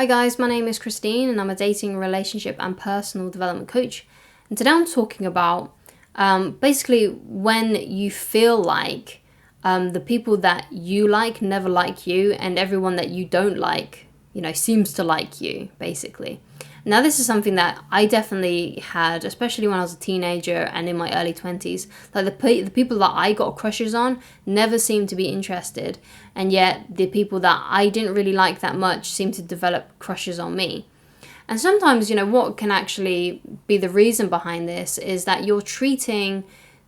Hi guys, my name is Christine and I'm a dating, relationship and personal development coach. And today I'm talking about basically when you feel like the people that you like never like you and everyone that you don't like, seems to like you, basically. Now, this is something that I definitely had, especially when I was a teenager and in my early 20s. Like the people that I got crushes on never seemed to be interested. And yet the people that I didn't really like that much seemed to develop crushes on me. And sometimes, what can actually be the reason behind this is that you're treating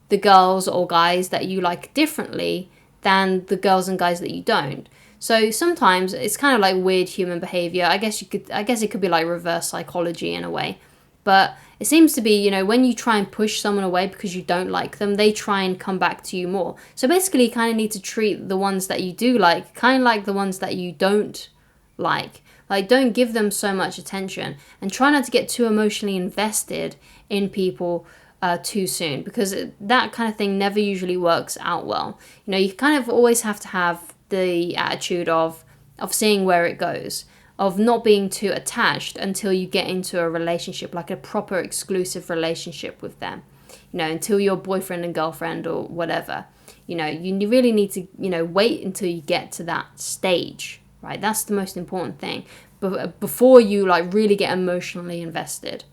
the girls or guys that you like differently than the girls and guys that you don't. So sometimes it's kind of like weird human behavior. I guess it could be like reverse psychology in a way. But it seems to be, when you try and push someone away because you don't like them, they try and come back to you more. So basically you kind of need to treat the ones that you do like kind of like the ones that you don't like. Like, don't give them so much attention and try not to get too emotionally invested in people too soon, because that kind of thing never usually works out well. You kind of always have to have the attitude of seeing where it goes, of not being too attached until you get into a relationship, like a proper exclusive relationship with them, until you're boyfriend and girlfriend or whatever. You really need to, wait until you get to that stage, right? That's the most important thing before you really get emotionally invested.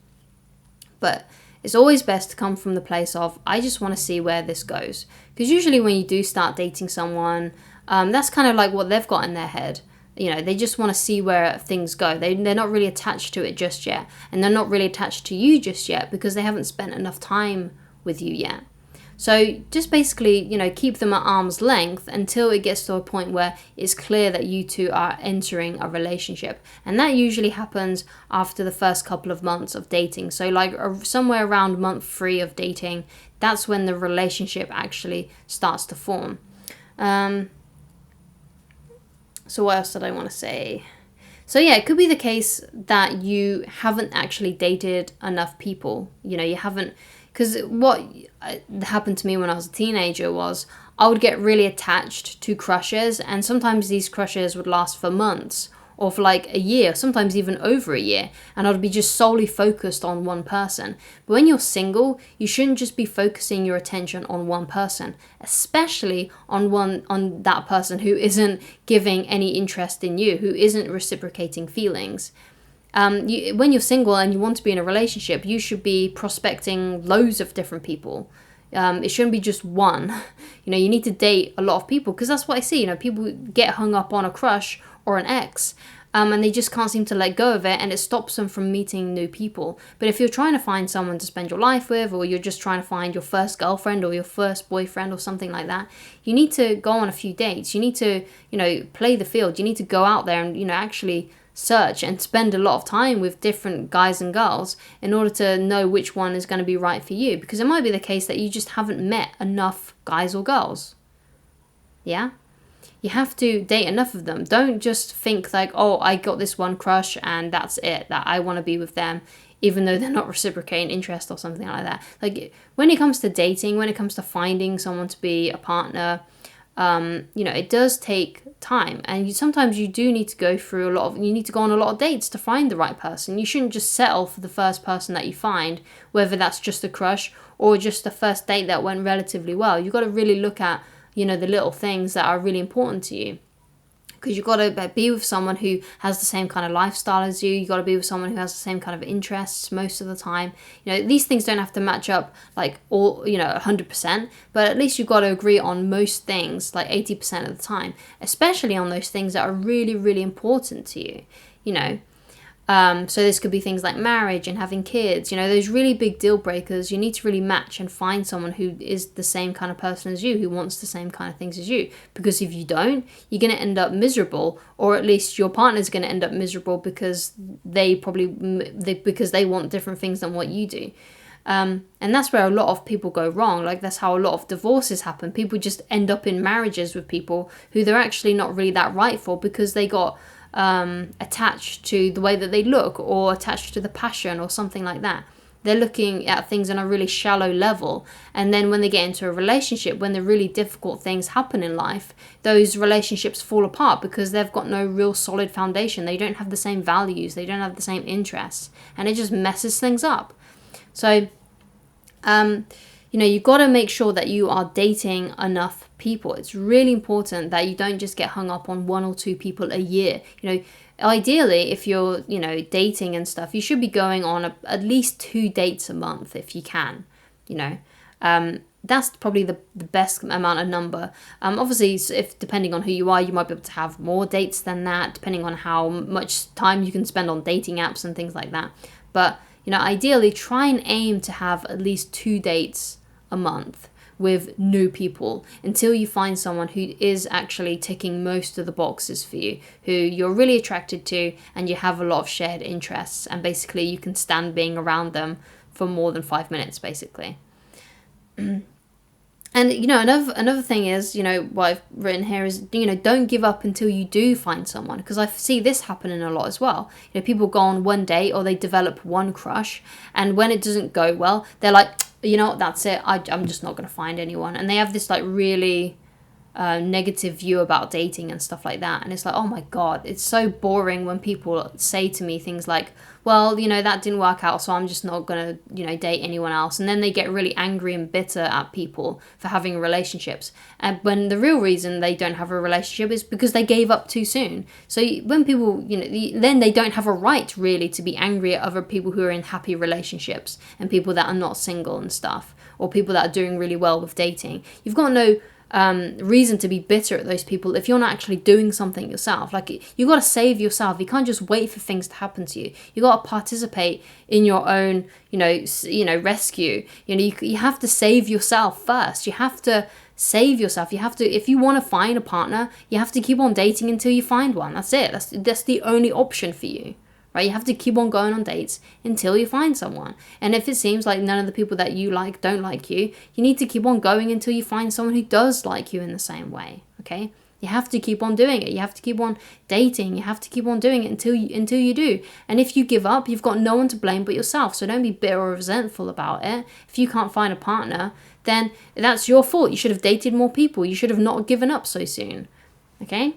But it's always best to come from the place of, I just want to see where this goes. Because usually when you do start dating someone, that's kind of like what they've got in their head. They just want to see where things go. They're not really attached to it just yet. And they're not really attached to you just yet because they haven't spent enough time with you yet. So just basically, keep them at arm's length until it gets to a point where it's clear that you two are entering a relationship. And that usually happens after the first couple of months of dating. So somewhere around month 3 of dating, that's when the relationship actually starts to form. So what else did I want to say? So yeah, it could be the case that you haven't actually dated enough people. You haven't... Because what happened to me when I was a teenager was I would get really attached to crushes, and sometimes these crushes would last for months or for like a year, sometimes even over a year, and I'd be just solely focused on one person. But when you're single, you shouldn't just be focusing your attention on one person, especially on that person who isn't giving any interest in you, who isn't reciprocating feelings. When you're single and you want to be in a relationship, you should be prospecting loads of different people. It shouldn't be just one. You need to date a lot of people, because that's what I see. People get hung up on a crush or an ex, and they just can't seem to let go of it, and it stops them from meeting new people. But if you're trying to find someone to spend your life with, or you're just trying to find your first girlfriend or your first boyfriend or something like that, you need to go on a few dates. You need to, play the field. You need to go out there and, actually search and spend a lot of time with different guys and girls in order to know which one is going to be right for you, because it might be the case that you just haven't met enough guys or girls. Yeah, you have to date enough of them. Don't just think like, oh, I got this one crush and that's it, that I want to be with them, even though they're not reciprocating interest or something like that. Like, when it comes to dating, when it comes to finding someone to be a partner, it does take time, and sometimes you do need to go through you need to go on a lot of dates to find the right person. You shouldn't just settle for the first person that you find, whether that's just a crush or just the first date that went relatively well. You've got to really look at, the little things that are really important to you. Because you've got to be with someone who has the same kind of lifestyle as you. You've got to be with someone who has the same kind of interests most of the time. These things don't have to match up like all, 100%, but at least you've got to agree on most things like 80% of the time, especially on those things that are really, really important to you, So this could be things like marriage and having kids, those really big deal breakers. You need to really match and find someone who is the same kind of person as you, who wants the same kind of things as you. Because if you don't, you're going to end up miserable, or at least your partner's going to end up miserable because they want different things than what you do. And that's where a lot of people go wrong. Like, that's how a lot of divorces happen. People just end up in marriages with people who they're actually not really that right for, because they got attached to the way that they look, or attached to the passion or something like that. they're looking at things on a really shallow level. And then when they get into a relationship, when the really difficult things happen in life, those relationships fall apart because they've got no real solid foundation. They don't have the same values. They don't have the same interests. And it just messes things up. So, you've got to make sure that you are dating enough people. It's really important that you don't just get hung up on 1 or 2 people a year. Ideally, if you're, dating and stuff, you should be going on at least 2 dates a month if you can, That's probably the best amount of number. Obviously, if depending on who you are, you might be able to have more dates than that, depending on how much time you can spend on dating apps and things like that. But, ideally, try and aim to have at least 2 dates a month with new people until you find someone who is actually ticking most of the boxes for you, who you're really attracted to and you have a lot of shared interests, and basically you can stand being around them for more than 5 minutes, basically. And, another thing is, what I've written here is, don't give up until you do find someone. Because I see this happening a lot as well. People go on one date or they develop one crush. And when it doesn't go well, they're like, that's it. I'm just not going to find anyone. And they have this really negative view about dating and stuff like that. And it's like, oh my God, it's so boring when people say to me things like, well, that didn't work out, so I'm just not going to, date anyone else. And then they get really angry and bitter at people for having relationships. And when the real reason they don't have a relationship is because they gave up too soon. So when people, then they don't have a right really to be angry at other people who are in happy relationships and people that are not single and stuff, or people that are doing really well with dating. You've got no reason to be bitter at those people if you're not actually doing something yourself. You got to save yourself. You can't just wait for things to happen to you. You got to participate in your own rescue. You have to save yourself first. You have to save yourself. You have to, if you want to find a partner, you have to keep on dating until you find one. That's it. That's the only option for you. Right? You have to keep on going on dates until you find someone. And if it seems like none of the people that you like don't like you, you need to keep on going until you find someone who does like you in the same way. Okay? You have to keep on doing it. You have to keep on dating. You have to keep on doing it until you do. And if you give up, you've got no one to blame but yourself. So don't be bitter or resentful about it. If you can't find a partner, then that's your fault. You should have dated more people. You should have not given up so soon. Okay?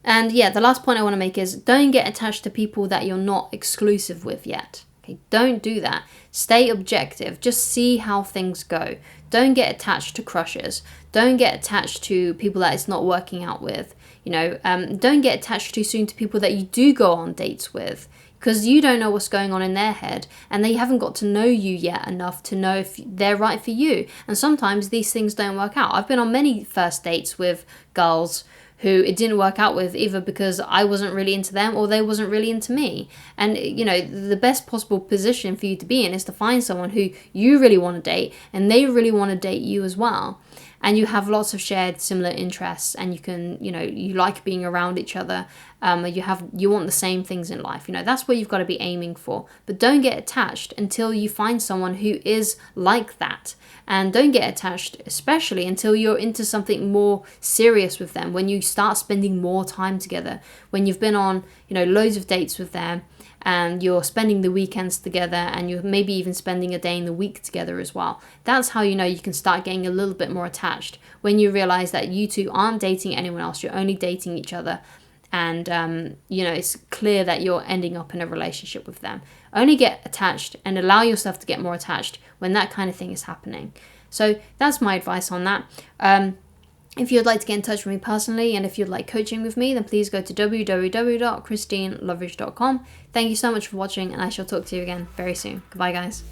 And the last point I want to make is don't get attached to people that you're not exclusive with yet. Okay, don't do that. Stay objective. Just see how things go. Don't get attached to crushes. Don't get attached to people that it's not working out with. Don't get attached too soon to people that you do go on dates with, because you don't know what's going on in their head and they haven't got to know you yet enough to know if they're right for you. And sometimes these things don't work out. I've been on many first dates with girls who it didn't work out with, either because I wasn't really into them or they wasn't really into me. And, the best possible position for you to be in is to find someone who you really want to date and they really want to date you as well. And you have lots of shared similar interests and you can, you like being around each other. You want the same things in life. That's what you've got to be aiming for. But don't get attached until you find someone who is like that. And don't get attached, especially until you're into something more serious with them, when you start spending more time together, when you've been on, loads of dates with them and you're spending the weekends together and you're maybe even spending a day in the week together as well. That's how you can start getting a little bit more attached, when you realize that you two aren't dating anyone else, you're only dating each other. And, it's clear that you're ending up in a relationship with them. Only get attached and allow yourself to get more attached when that kind of thing is happening. So that's my advice on that. If you'd like to get in touch with me personally and if you'd like coaching with me, then please go to www.christineloveridge.com. Thank you so much for watching and I shall talk to you again very soon. Goodbye, guys.